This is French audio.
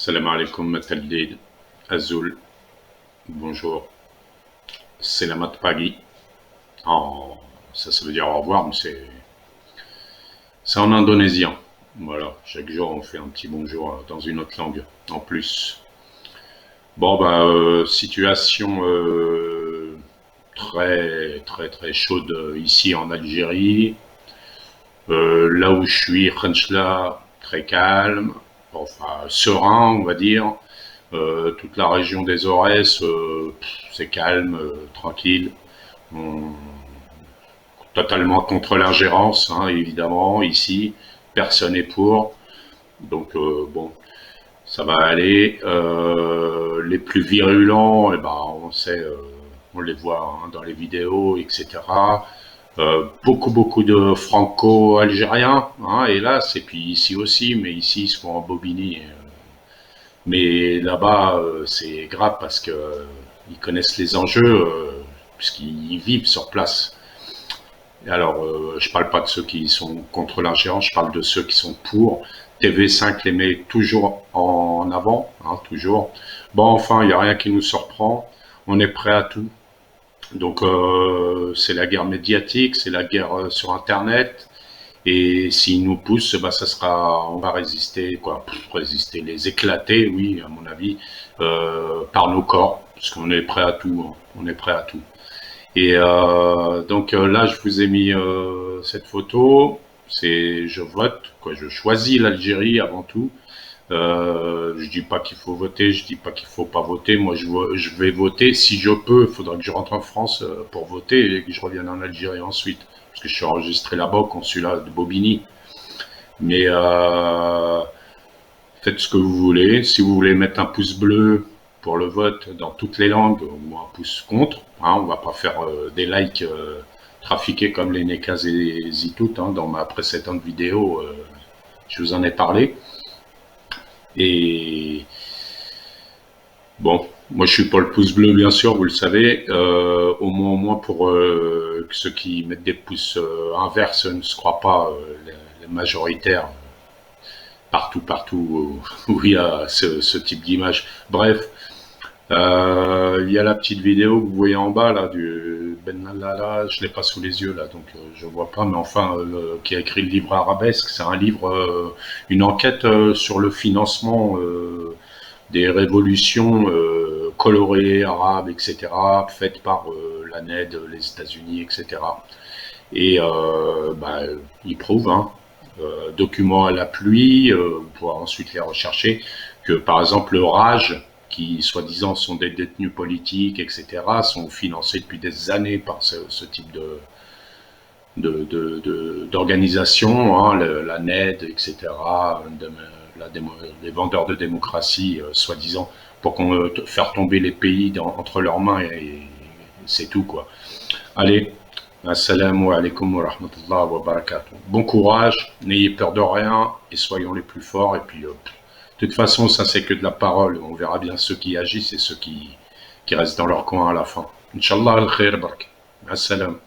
Salam alaikum, Mataldid, Azul, bonjour, Selamat Pagi. Oh, ça veut dire au revoir, mais c'est en indonésien. Voilà, chaque jour on fait un petit bonjour dans une autre langue, en plus. Bon, bah, situation très chaude ici en Algérie. Là où je suis, Khenchela, très calme, enfin serein, on va dire. Toute la région des Aurès, c'est calme, tranquille. On- Totalement contre l'ingérence, hein, évidemment, ici. Personne n'est pour. Donc, bon, ça va aller. Les plus virulents, eh ben, on sait, on les voit hein, dans les vidéos, etc. Beaucoup de franco-algériens, hein, hélas, et puis ici aussi, mais ici ils se font en Bobigny. Mais là-bas, c'est grave parce que ils connaissent les enjeux, puisqu'ils vivent sur place. Et alors, je parle pas de ceux qui sont contre l'ingérence, je parle de ceux qui sont pour. TV5 les met toujours en avant, hein, toujours. Bon, enfin, il n'y a rien qui nous surprend. On est prêt à tout. Donc, c'est la guerre médiatique, c'est la guerre sur Internet. Et s'ils nous poussent, bah, ça sera, on va résister, quoi, résister, les éclater, oui, à mon avis, par nos corps, parce qu'on est prêt à tout, hein, on est prêt à tout. Et donc là, je vous ai mis cette photo. C'est, je vote, quoi, je choisis l'Algérie avant tout. Je dis pas qu'il faut voter, je dis pas qu'il faut pas voter. Moi, je vais voter si je peux. Il faudra que je rentre en France pour voter et que je revienne en Algérie ensuite, parce que je suis enregistré là-bas au consulat de Bobigny. Mais faites ce que vous voulez. Si vous voulez mettre un pouce bleu pour le vote dans toutes les langues, ou un pouce contre, hein, on va pas faire des likes trafiqués comme les Nekaz et Zitout, hein, dans ma précédente vidéo, je vous en ai parlé. Et bon, moi je suis pas le pouce bleu bien sûr, vous le savez, au moins pour que ceux qui mettent des pouces inverses ne se croient pas les majoritaires partout où il y a ce type d'image. Bref, il y a la petite vidéo que vous voyez en bas là du Ben Lala, je l'ai pas sous les yeux là, donc je vois pas, mais enfin qui a écrit le livre Arabesque, c'est un livre, une enquête sur le financement des révolutions colorées arabes, etc., faites par la NED, les États-Unis, etc. Et bah, il prouve, hein, documents à la pluie, vous pourrez ensuite les rechercher, que par exemple le Raj, qui soi-disant sont des détenus politiques, etc., sont financés depuis des années par ce type d'organisation, hein, la NED, etc., les vendeurs de démocratie, soi-disant, pour faire tomber les pays entre leurs mains, et c'est tout, quoi. Allez, assalamu alaikum wa rahmatullah wa barakatuh. Bon courage, n'ayez peur de rien, et soyons les plus forts, et puis, de toute façon, ça c'est que de la parole, on verra bien ceux qui agissent et ceux qui restent dans leur coin à la fin. Inch'Allah al-khair, barak. Assalam.